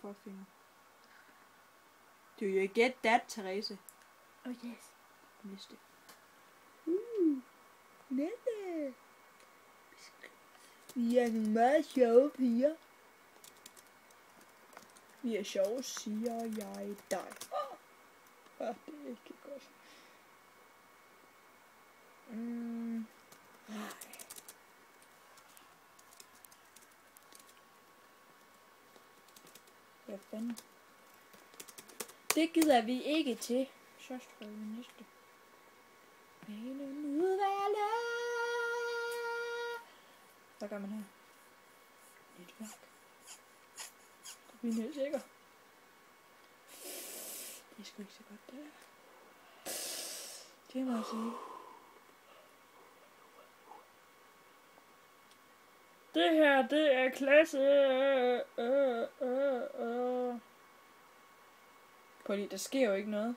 fuckfinger. Do you get that, Therese? Oh yes. Næste. Næste. Vi er nogle meget sjove piger. Vi er sjove, siger jeg dig. Det er ikke godt. Hvad fanden? Det gider vi ikke til. Så tror vi næste. Hvad gør man her? Netværk. Vi er helt sikker. Det er sgu ikke så godt, det der. Det må jeg sige. Det her, det er klasse. Prøv lige, der sker jo ikke noget.